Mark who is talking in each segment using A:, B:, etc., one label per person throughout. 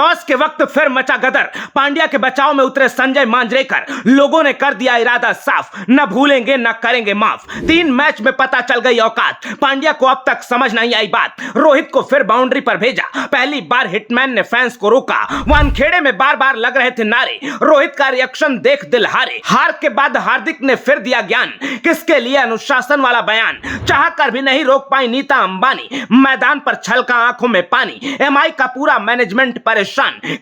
A: Toss के वक्त फिर मचा गदर, पांड्या के बचाव में उतरे संजय मांजरेकर, लोगों ने कर दिया इरादा साफ, न भूलेंगे न करेंगे माफ। 3 मैच में पता चल गई औकात, पांड्या को अब तक समझ नहीं आई बात, रोहित को फिर बाउंड्री पर भेजा, पहली बार हिटमैन ने फैंस को रोका, वानखेड़े में बार बार लग रहे थे नारे, रोहित का रिएक्शन देख दिल हारे। हार के बाद हार्दिक ने फिर दिया ज्ञान, किसके लिए अनुशासन वाला बयान, चाह कर भी नहीं रोक पाई नीता अंबानी, मैदान पर छलका आंखों में पानी, एमआई का पूरा मैनेजमेंट परेशान,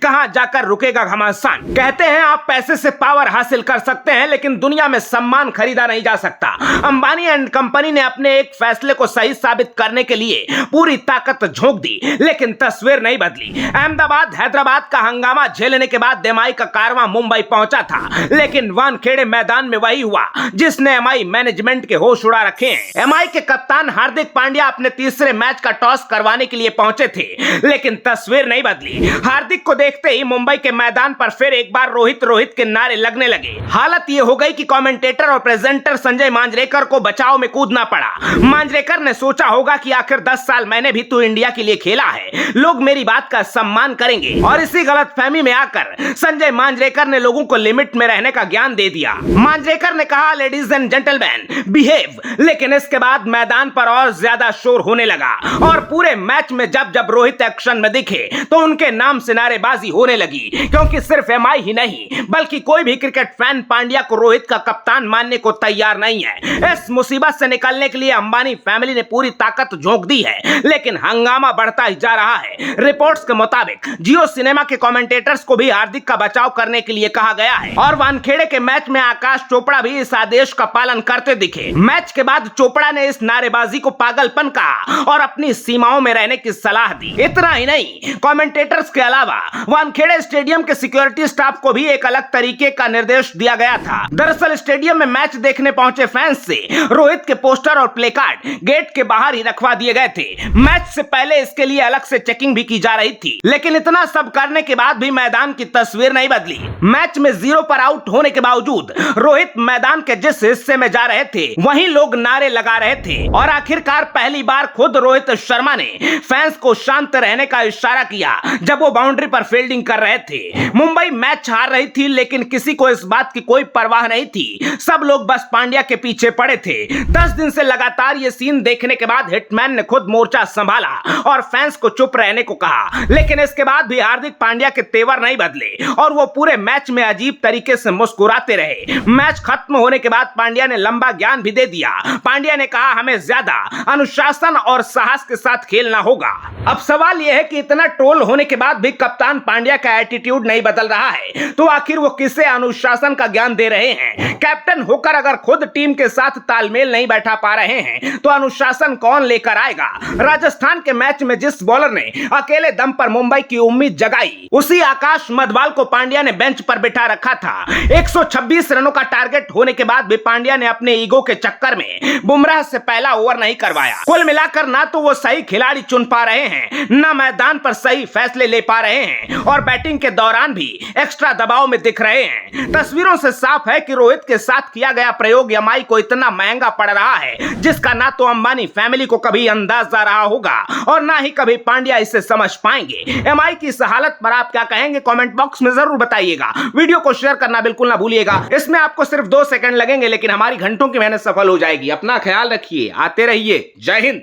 A: कहां जाकर रुकेगा घमासान। कहते हैं आप पैसे से पावर हासिल कर सकते हैं, लेकिन दुनिया में सम्मान खरीदा नहीं जा सकता। अंबानी एंड कंपनी ने अपने एक फैसले को सही साबित करने के लिए पूरी ताकत झोंक दी, लेकिन तस्वीर नहीं बदली। अहमदाबाद हैदराबाद का हंगामा झेलने के बाद एमआई का कारवां मुंबई पहुंचा था, लेकिन वानखेड़े मैदान में वही हुआ जिसने एमआई मैनेजमेंट के होश उड़ा रखे हैं। एमआई के कप्तान हार्दिक पांड्या अपने तीसरे मैच का टॉस करवाने के लिए पहुंचे थे, लेकिन तस्वीर नहीं बदली। हार्दिक को देखते ही मुंबई के मैदान पर फिर एक बार रोहित रोहित के नारे लगने लगे। हालत ये हो गई कि कमेंटेटर और प्रेजेंटर संजय मांजरेकर को बचाव में कूदना पड़ा। मांजरेकर ने सोचा होगा कि आखिर 10 साल मैंने भी तो इंडिया के लिए खेला है, लोग मेरी बात का सम्मान करेंगे, और इसी गलतफहमी में आकर संजय मांजरेकर ने लोगों को लिमिट में रहने का ज्ञान दे दिया। मांजरेकर ने कहा लेडीज एंड जेंटलमैन बिहेव, लेकिन इसके बाद मैदान पर और ज्यादा शोर होने लगा, और पूरे मैच में जब जब रोहित एक्शन में दिखे तो उनके नाम से नारेबाजी होने लगी, क्योंकि सिर्फ एमआई ही नहीं बल्कि कोई भी क्रिकेट फैन पांड्या को रोहित का कप्तान मानने को तैयार नहीं है। इस मुसीबत से निकलने के लिए अंबानी फैमिली ने पूरी ताकत झोंक दी है, लेकिन हंगामा बढ़ता ही जा रहा है। रिपोर्ट्स के मुताबिक जियो सिनेमा के कमेंटेटर्स को भी हार्दिक का बचाव करने के लिए कहा गया है, और वानखेड़े के मैच में आकाश चोपड़ा भी इस आदेश का पालन करते दिखे। मैच के बाद चोपड़ा ने इस नारेबाजी को पागलपन कहा और अपनी सीमाओं में रहने की सलाह दी। इतना ही नहीं, कमेंटेटर्स के अलावा वानखेड़े स्टेडियम के सिक्योरिटी स्टाफ को भी एक अलग तरीके का निर्देश दिया गया था। दरअसल स्टेडियम में मैच देखने पहुंचे फैंस से रोहित के पोस्टर और प्ले कार्ड गेट के बाहर ही रखवा दिए गए थे। मैच से पहले इसके लिए अलग से चेकिंग भी की जा रही थी, लेकिन इतना सब करने के बाद भी मैदान की तस्वीर नहीं बदली। मैच में 0 पर आउट होने के बावजूद रोहित मैदान के जिस हिस्से में जा रहे थे वहीं लोग नारे लगा रहे थे, और आखिरकार पहली बार खुद रोहित शर्मा ने फैंस को शांत रहने का इशारा किया जब वो बाउंड्री पर फील्डिंग कर रहे थे। मुंबई मैच हार रही थी, लेकिन किसी को इस बात की कोई परवाह नहीं थी, सब लोग बस पांड्या के पीछे पड़े थे। 10 दिन से लगातार ये सीन देखने के बाद हिटमैन ने खुद मोर्चा संभाला और फैंस को चुप रहने को कहा, लेकिन इसके बाद भी हार्दिक पांड्या के तेवर नहीं बदले और वो पूरे मैच में अजीब तरीके से मुस्कुराते रहे। मैच खत्म होने के बाद पांड्या ने लंबा ज्ञान भी दे दिया। पांड्या ने कहा हमें ज्यादा अनुशासन और साहस के साथ खेलना होगा। अब सवाल यह है कि इतना ट्रोल होने के बाद भी कप्तान पांड्या का एटीट्यूड नहीं बदल रहा है, तो आखिर वो किसे अनुशासन का ज्ञान दे रहे हैं? कैप्टन होकर अगर खुद टीम के साथ तालमेल नहीं बैठा पा रहे हैं तो अनुशासन कौन लेकर आएगा? राजस्थान के मैच में जिस बॉलर ने अकेले दम पर मुंबई की उम्मीद जगाई, उसी आकाश मधवाल को पांड्या ने बेंच पर बिठा रखा था। 126 रनों का टारगेट होने के बाद भी पांड्या ने अपने ईगो के चक्कर में बुमराह से पहला ओवर नहीं करवाया। कुल मिलाकर ना तो वो सही खिलाड़ी चुन पा रहे हैं, ना मैदान पर सही फैसले ले पा रहे हैं, और बैटिंग के दौरान भी एक्स्ट्रा दबाव में दिख रहे हैं। तस्वीरों से साफ है कि रोहित के साथ किया गया प्रयोग एमआई को इतना महंगा पड़ रहा है जिसका ना तो अंबानी फैमिली को कभी अंदाजा रहा होगा और ना ही कभी पांड्या इसे समझ पाएंगे। एमआई की इस हालत पर आप क्या कहेंगे? कमेंट बॉक्स में जरूर बताइएगा। वीडियो को शेयर करना बिल्कुल ना भूलिएगा। इसमें आपको सिर्फ 2 सेकंड लगेंगे, लेकिन हमारी घंटों की मेहनत सफल हो जाएगी। अपना ख्याल रखिए, आते रहिए। जय हिंद।